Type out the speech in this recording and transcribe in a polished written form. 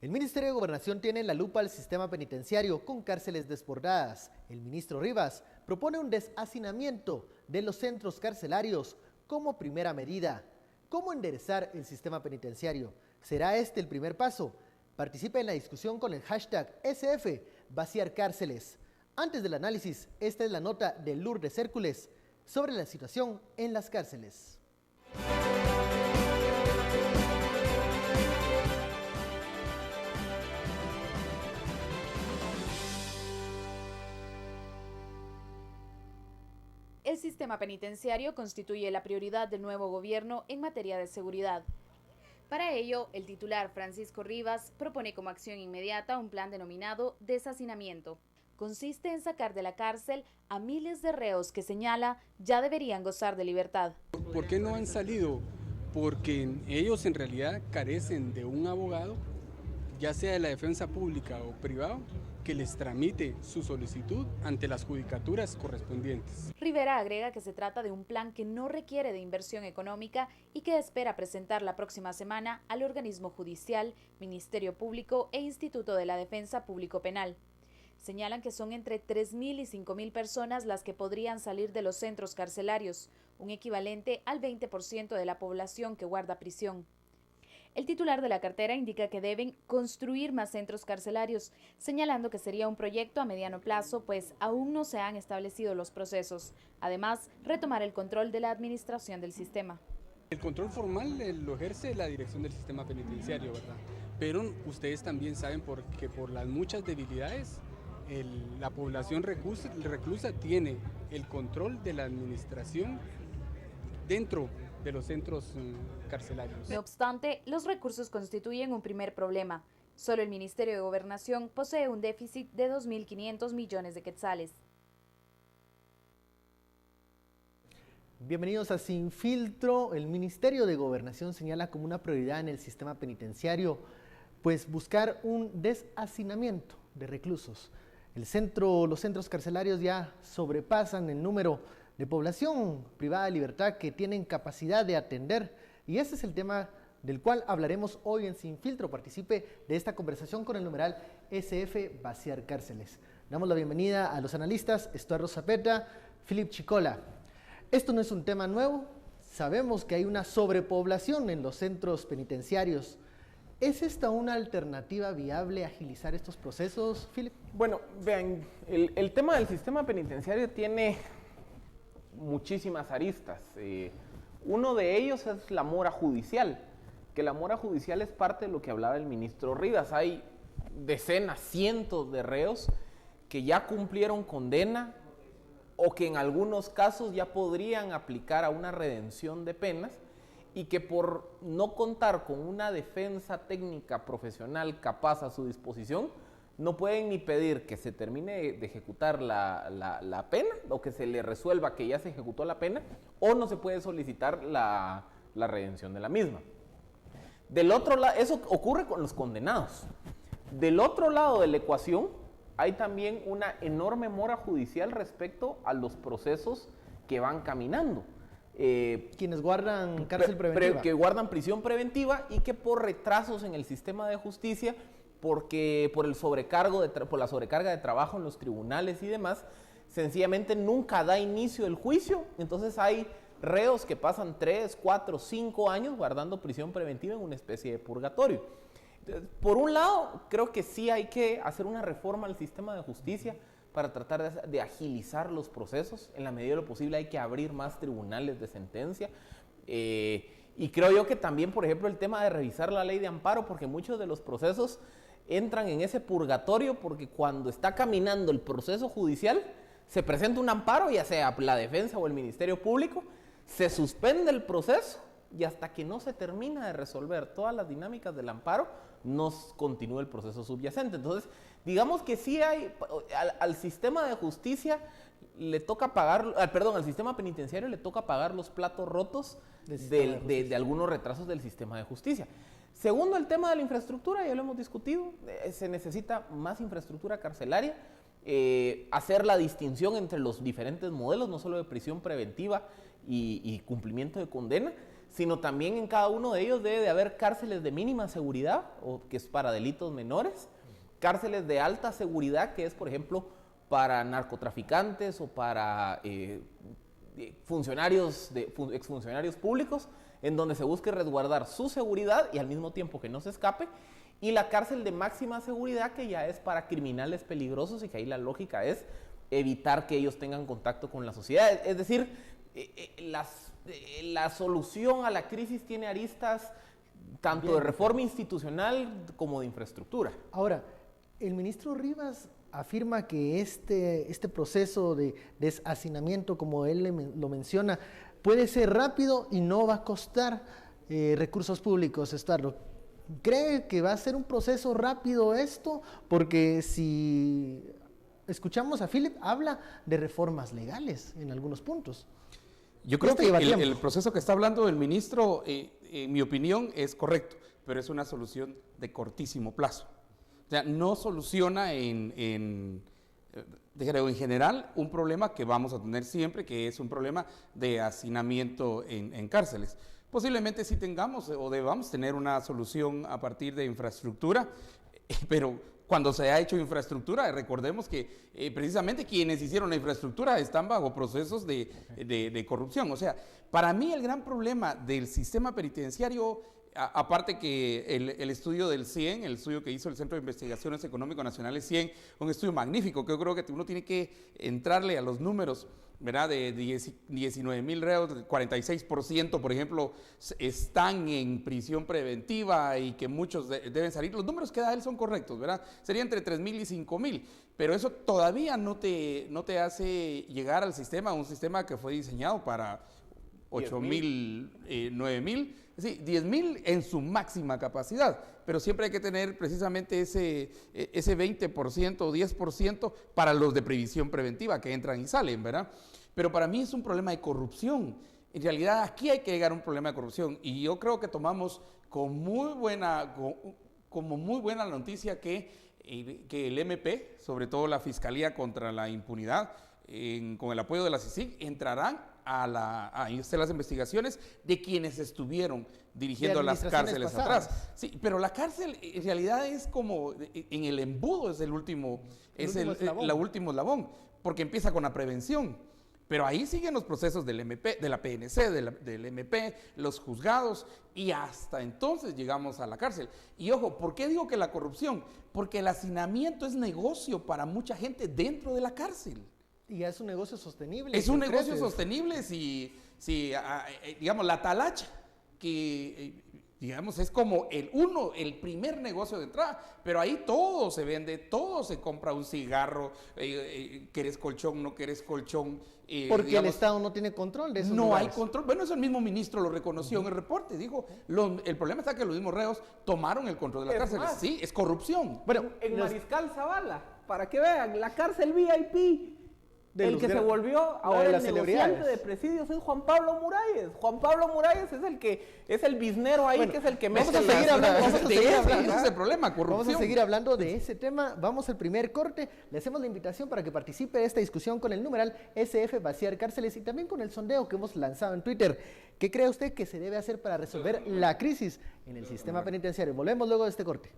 El Ministerio de Gobernación tiene en la lupa al sistema penitenciario con cárceles desbordadas. El ministro Rivas propone un deshacinamiento de los centros carcelarios como primera medida. ¿Cómo enderezar el sistema penitenciario? ¿Será este el primer paso? Participe en la discusión con el hashtag SF Vaciar Cárceles. Antes del análisis, esta es la nota de Lourdes Hércules sobre la situación en las cárceles. El sistema penitenciario constituye la prioridad del nuevo gobierno en materia de seguridad. Para ello, el titular Francisco Rivas propone como acción inmediata un plan denominado deshacinamiento. Consiste en sacar de la cárcel a miles de reos que señala ya deberían gozar de libertad. ¿Por qué no han salido? Porque ellos en realidad carecen de un abogado, ya sea de la defensa pública o privado, que les tramite su solicitud ante las judicaturas correspondientes. Rivera agrega que se trata de un plan que no requiere de inversión económica y que espera presentar la próxima semana al organismo judicial, Ministerio Público e Instituto de la Defensa Público Penal. Señalan que son entre 3.000 y 5.000 personas las que podrían salir de los centros carcelarios, un equivalente al 20% de la población que guarda prisión. El titular de la cartera indica que deben construir más centros carcelarios, señalando que sería un proyecto a mediano plazo, pues aún no se han establecido los procesos. Además, retomar el control de la administración del sistema. El control formal lo ejerce la dirección del sistema penitenciario, ¿verdad? Pero ustedes también saben que por las muchas debilidades, la población reclusa tiene el control de la administración dentro de los centros carcelarios. No obstante, los recursos constituyen un primer problema. Solo el Ministerio de Gobernación posee un déficit de 2.500 millones de quetzales. Bienvenidos a Sin Filtro. El Ministerio de Gobernación señala como una prioridad en el sistema penitenciario, pues buscar un deshacinamiento de reclusos. Los centros carcelarios ya sobrepasan el número de población privada de libertad que tienen capacidad de atender, y ese es el tema del cual hablaremos hoy en Sin Filtro. Participe de esta conversación con el numeral SF Vaciar Cárceles. Damos la bienvenida a los analistas Estuardo Zapeta, Philip Chicola. Esto no es un tema nuevo, sabemos que hay una sobrepoblación en los centros penitenciarios. ¿Es esta una alternativa viable a agilizar estos procesos, Philip? Bueno, vean, el tema del sistema penitenciario tiene muchísimas aristas. Uno de ellos es la mora judicial, que la mora judicial es parte de lo que hablaba el ministro Rivas. Hay decenas, cientos de reos que ya cumplieron condena o que en algunos casos ya podrían aplicar a una redención de penas y que por no contar con una defensa técnica profesional capaz a su disposición, no pueden ni pedir que se termine de ejecutar la pena o que se le resuelva que ya se ejecutó la pena, o no se puede solicitar la redención de la misma. Del otro lado, eso ocurre con los condenados. Del otro lado de la ecuación hay también una enorme mora judicial respecto a los procesos que van caminando. Quienes guardan cárcel preventiva. Que guardan prisión preventiva y que por retrasos en el sistema de justicia, porque por la sobrecarga de trabajo en los tribunales y demás, sencillamente nunca da inicio el juicio. Entonces hay reos que pasan 3, 4, 5 años guardando prisión preventiva en una especie de purgatorio. Entonces, por un lado, creo que sí hay que hacer una reforma al sistema de justicia para tratar de agilizar los procesos. En la medida de lo posible hay que abrir más tribunales de sentencia. Y creo yo que también, por ejemplo, el tema de revisar la ley de amparo, porque muchos de los procesos entran en ese purgatorio porque cuando está caminando el proceso judicial se presenta un amparo, ya sea la defensa o el Ministerio Público, se suspende el proceso y hasta que no se termina de resolver todas las dinámicas del amparo, no continúa el proceso subyacente. Entonces, digamos que sí hay, al sistema de justicia le toca pagar, al sistema penitenciario le toca pagar los platos rotos de algunos retrasos del sistema de justicia. Segundo, el tema de la infraestructura, ya lo hemos discutido, se necesita más infraestructura carcelaria, hacer la distinción entre los diferentes modelos, no solo de prisión preventiva y cumplimiento de condena. sino también en cada uno de ellos debe de haber cárceles de mínima seguridad, o que es para delitos menores, cárceles de alta seguridad, que es, por ejemplo, para narcotraficantes o para exfuncionarios públicos, en donde se busque resguardar su seguridad y al mismo tiempo que no se escape, y la cárcel de máxima seguridad, que ya es para criminales peligrosos y que ahí la lógica es evitar que ellos tengan contacto con la sociedad. Es decir, la solución a la crisis tiene aristas tanto de reforma institucional como de infraestructura. Ahora, el ministro Rivas afirma que este proceso de deshacinamiento, como él lo menciona, puede ser rápido y no va a costar recursos públicos, Estuardo. ¿Cree que va a ser un proceso rápido esto? Porque si escuchamos a Philip, habla de reformas legales en algunos puntos. Yo creo que el proceso que está hablando el ministro, en mi opinión, es correcto, pero es una solución de cortísimo plazo. O sea, no soluciona en general un problema que vamos a tener siempre, que es un problema de hacinamiento en cárceles. Posiblemente sí tengamos o debamos tener una solución a partir de infraestructura, pero cuando se ha hecho infraestructura, recordemos que precisamente quienes hicieron la infraestructura están bajo procesos de corrupción. O sea, para mí el gran problema del sistema penitenciario, aparte que el estudio del CIEN, el estudio que hizo el Centro de Investigaciones Económico Nacionales CIEN, un estudio magnífico, que yo creo que uno tiene que entrarle a los números, ¿verdad? De 19,000 reos, 46%, por ejemplo, están en prisión preventiva y que muchos deben salir. Los números que da él son correctos, ¿verdad? Sería entre 3,000 y 5,000, pero eso todavía no te hace llegar al sistema, un sistema que fue diseñado para 8,000, 9,000, sí, 10,000 en su máxima capacidad, pero siempre hay que tener precisamente ese 20% o 10% para los de previsión preventiva que entran y salen, ¿verdad? Pero para mí es un problema de corrupción. En realidad aquí hay que llegar a un problema de corrupción y yo creo que tomamos como muy buena la noticia que el MP, sobre todo la Fiscalía contra la Impunidad, con el apoyo de la CICIG, entrarán a hacer las investigaciones de quienes estuvieron dirigiendo las cárceles atrás. Sí, pero la cárcel en realidad es como, en el embudo es el último eslabón, porque empieza con la prevención. Pero ahí siguen los procesos del MP, de la PNC, del MP, los juzgados, y hasta entonces llegamos a la cárcel. Y ojo, ¿por qué digo que la corrupción? Porque el hacinamiento es negocio para mucha gente dentro de la cárcel. Y es un negocio sostenible. Es un negocio sostenible si digamos, la talacha, que digamos es como el primer negocio de entrada, pero ahí todo se vende, todo se compra, un cigarro, querés colchón, no querés colchón. Porque digamos, el Estado no tiene control de eso. No hay control. Bueno, eso el mismo ministro lo reconoció en el reporte, dijo, el problema está que los mismos reos tomaron el control de la cárcel. Sí, es corrupción. Bueno, en Mariscal Zavala, para que vean, la cárcel VIP, el que se volvió ahora el negociante de presidios es Juan Pablo Muralles. Juan Pablo Muralles es el que es el biznero ahí, bueno, que es el que mete. Vamos a seguir hablando, ese es el problema, corrupción. Vamos a seguir hablando de ese tema. Vamos al primer corte. Le hacemos la invitación para que participe de esta discusión con el numeral SF Vaciar Cárceles y también con el sondeo que hemos lanzado en Twitter. ¿Qué cree usted que se debe hacer para resolver la crisis en el sistema penitenciario? Volvemos luego de este corte.